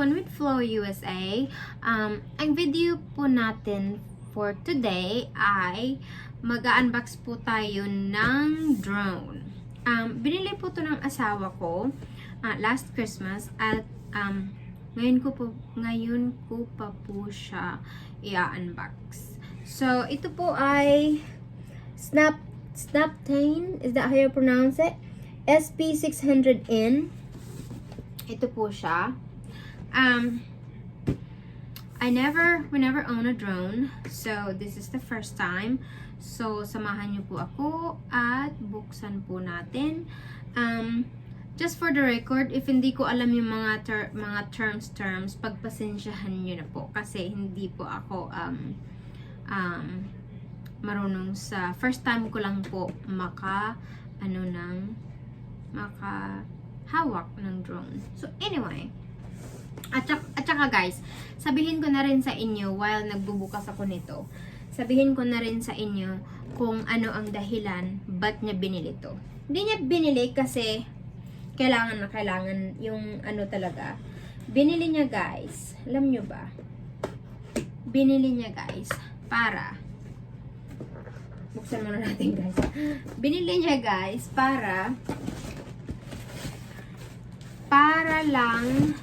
everyone with Flow USA. Ang video po natin for today ay mag-unbox po tayo ng drone. Binili po to ng asawa ko last Christmas at ngayon ko pa po siya i-unbox. So, ito po ay Snaptain, is that how you pronounce it? Sp600N. Ito po siya. We never own a drone. So, this is the first time. So, samahan niyo po ako at buksan po natin. Just for the record, if hindi ko alam yung mga terms, pagpasensyahan niyo na po. Kasi hindi po ako marunong sa first time ko lang po makahawak ng drone. So anyway, at saka guys, sabihin ko na rin sa inyo while nagbubukas ako nito, sabihin ko na rin sa inyo kung ano ang dahilan ba't niya binili to. Hindi niya binili kasi kailangan yung ano talaga. Binili niya guys, alam nyo ba? Binili niya guys para buksan muna natin guys. Binili niya guys para lang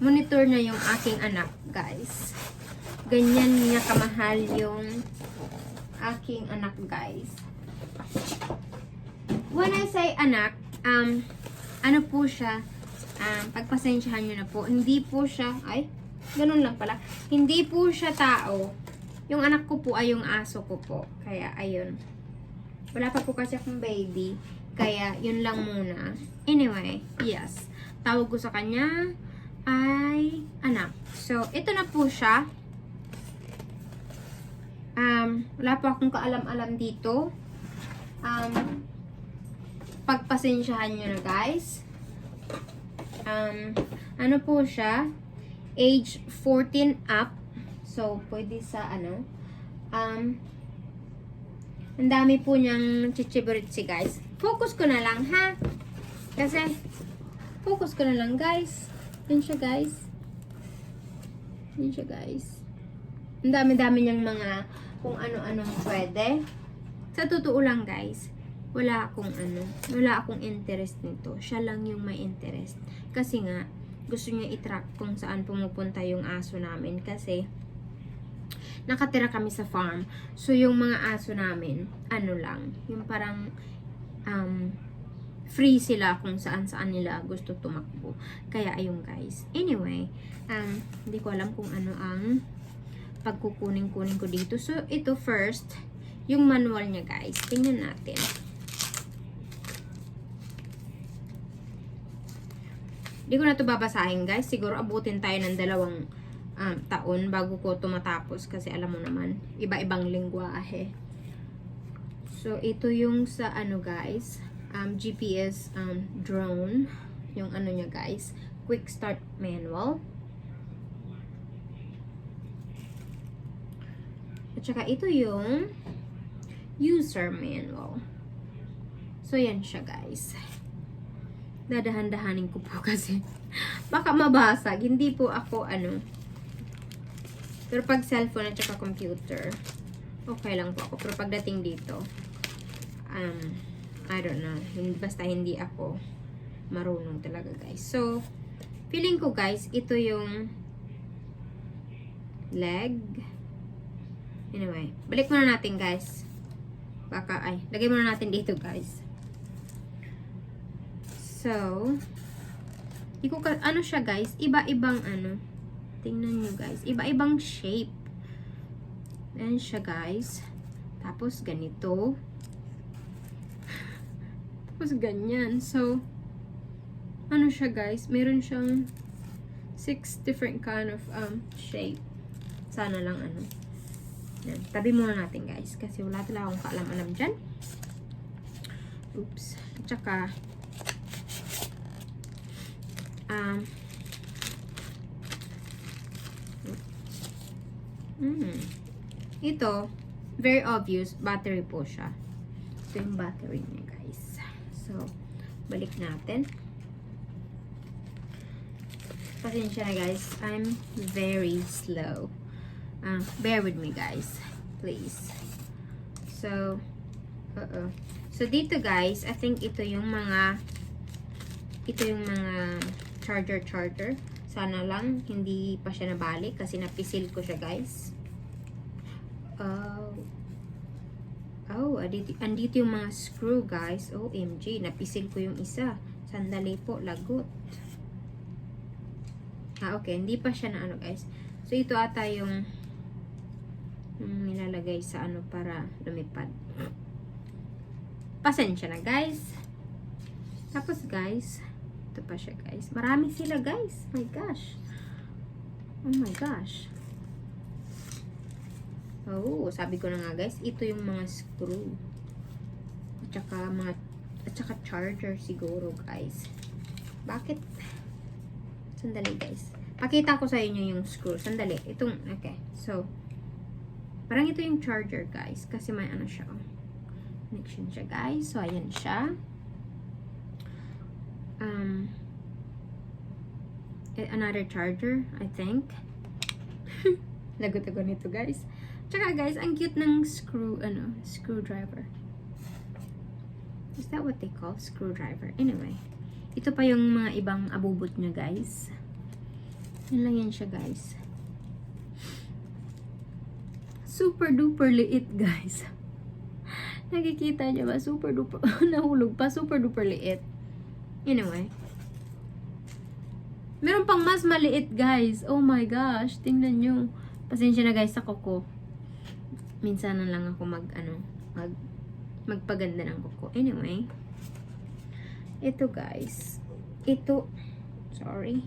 monitor na yung aking anak guys. Ganyan niya kamahal yung aking anak guys. When I say anak, ano po siya, pagpasensyahan nyo na po, hindi po siya, ganun lang pala, hindi po siya tao. Yung anak ko po ay yung aso ko po. Kaya, ayun. Wala pa po kasi akong baby. Kaya, yun lang muna. Anyway, yes. Tawag ko sa kanya ay anak. So, ito na po siya. Wala pa akong kaalam-alam dito. Pagpasensyahan nyo na guys. Ano po siya? Age 14 up. So, pwede sa ang dami po niyang chichiburitsi guys. Focus ko na lang ha. Kasi, focus ko na lang guys. Yan siya guys. Yan siya guys. Ang dami-dami niyang mga kung ano-anong pwede. Sa totoo lang guys, wala akong interest nito. Siya lang yung may interest. Kasi nga, gusto niya i-track kung saan pumupunta yung aso namin. Kasi, nakatira kami sa farm. So, yung mga aso namin, yung parang free sila kung saan-saan nila gusto tumakbo. Kaya, ayun guys. Anyway, hindi ko alam kung ano ang pagkukunin ko dito. So, ito first, yung manual niya guys. Tingnan natin. Hindi ko na ito babasahin guys. Siguro abutin tayo ng 2 taon bago ko ito matapos. Kasi alam mo naman, iba-ibang lingwahe. So, ito yung sa guys. GPS drone. Yung niya guys. Quick start manual. At saka ito yung user manual. So, yan siya guys. Dadahan-dahanin ko po kasi baka mabasag. Hindi po ako pero pag cellphone at saka computer, okay lang po ako. Pero pagdating dito, I don't know. Basta hindi ako marunong talaga guys. So, feeling ko guys, ito yung leg. Anyway, balik muna natin guys. Lagay muna natin dito guys. So, siya guys, iba-ibang tingnan nyo guys, iba-ibang shape. Ayan siya guys. Tapos ganito. Tapos ganyan. So, siya guys, meron siyang 6 different kind of shape. Sana lang yan. Tabi muna natin guys, kasi wala talaga akong kaalam-alam dyan. Oops. At saka ito, very obvious, battery po siya. Ito yung battery niya guys. So, balik natin. Pasensya na guys. I'm very slow. Bear with me guys. Please. So, So, dito guys, I think ito yung mga charger. Sana lang, hindi pa siya nabalik kasi napisil ko siya guys. Andito yung mga screw guys. OMG, napisil ko yung isa. Sandali po, lagot. Okay, hindi pa siya na ano guys. So, ito ata yung nilalagay sa ano para lumipad. Pasensya na guys. Tapos guys, ito pa siya guys. Marami sila guys. My gosh. Oh my gosh. Oh, sabi ko na nga guys, ito yung mga screw. At saka charger siguro guys. Bakit? Sandali guys. Pakita ko sa inyo yung screw. Sandali. Itong, okay. So, parang ito yung charger guys. Kasi may ano siya. Connection siya guys. So, ayan siya. Another charger, I think. Lagot ako nito guys. Tsaka guys, ang cute ng screwdriver. Is that what they call screwdriver? Anyway, ito pa yung mga ibang abubot nyo guys. Yan lang yan siya guys. Super duper liit guys. Nakikita nyo ba? Super duper, nahulog pa. Super duper liit. Anyway. Meron pang mas maliit guys. Oh my gosh. Tingnan nyo. Pasensya na guys sa kuko. Minsan na lang ako magpaganda ng kuko. Anyway. Ito guys. Ito. Sorry.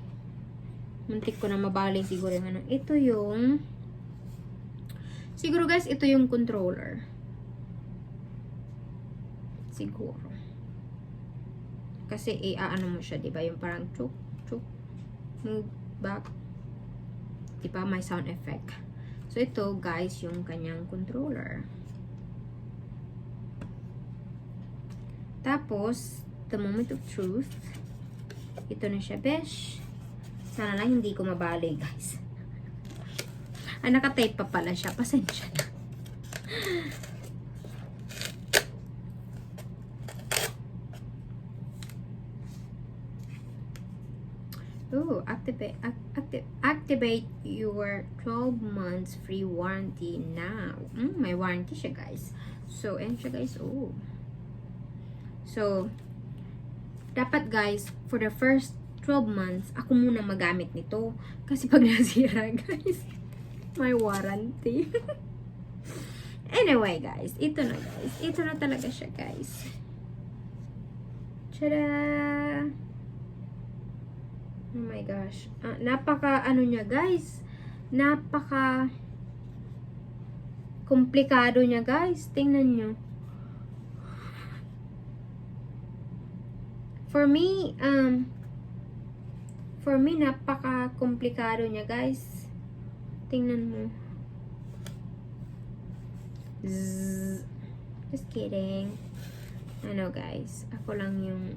Muntik ko na mabali siguro yung ano. Ito yung siguro guys, ito yung controller. Siguro. Kasi ano mo siya, 'di ba? Yung parang chuk chuk move back. 'Di ba? May sound effect. So ito, guys, yung kanyang controller. Tapos, the moment of truth. Ito na siya, besh. Sana lang hindi ko mabali, guys. Naka-tape pa pala siya. Pasensya na. Oh, activate your 12 months free warranty now. May warranty siya, guys. So, and siya, guys. Oh. So, dapat, guys, for the first 12 months, ako muna magamit nito. Kasi pag nasira, guys, may warranty. Anyway, guys. Ito na, guys. Ito na talaga siya, guys. Tada! Oh my gosh. Napaka niya guys. Napaka komplikado niya guys. Tingnan nyo. For me napaka komplikado niya guys. Tingnan mo. Zzz. Just kidding. Guys. Ako lang yung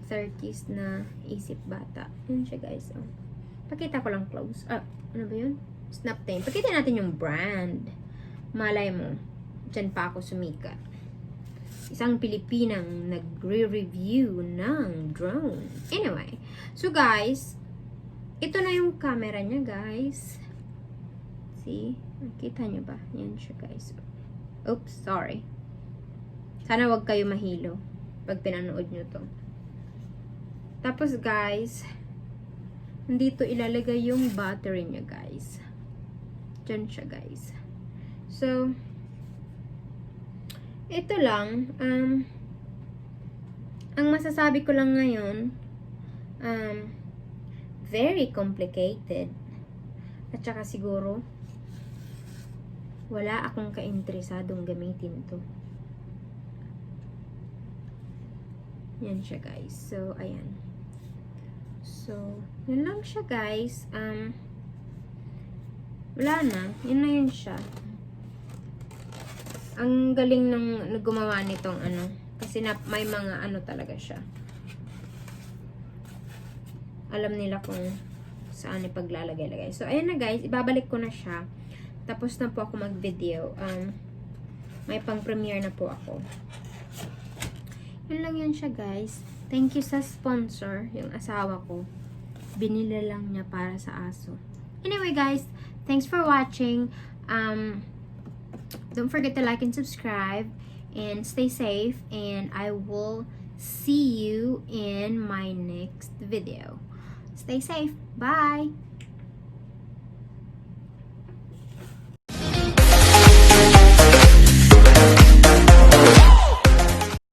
30s na isip bata. Yun siya guys. Oh. Pakita ko lang close. Ano ba yun? Snaptain. Pakita natin yung brand. Malay mo. Diyan pa ako sumikat. Isang Pilipinang nagre-review ng drone. Anyway. So guys. Ito na yung camera niya guys. See? Nakita niyo ba? Yan siya guys. Oops. Sorry. Sana wag kayo mahilo pag pinanood nyo to. Tapos guys, dito ilalagay yung battery niya guys. Diyan siya guys. So, ito lang. Ang masasabi ko lang ngayon, very complicated. At saka siguro, wala akong kainteresadong gamitin to. Yan siya guys. So, ayan. So, yun lang siya guys. Wala na. Yun na yun siya. Ang galing ng gumawa nitong Kasi may mga talaga siya. alam nila kung saan ipaglalagay-lagay. So, ayan na guys. Ibabalik ko na siya. Tapos na po ako mag-video. May pang-premiere na po ako. Yun lang yan siya guys. Thank you sa sponsor, yung asawa ko. Binili lang niya para sa aso. Anyway guys, thanks for watching. Don't forget to like and subscribe. And stay safe. And I will see you in my next video. Stay safe. Bye!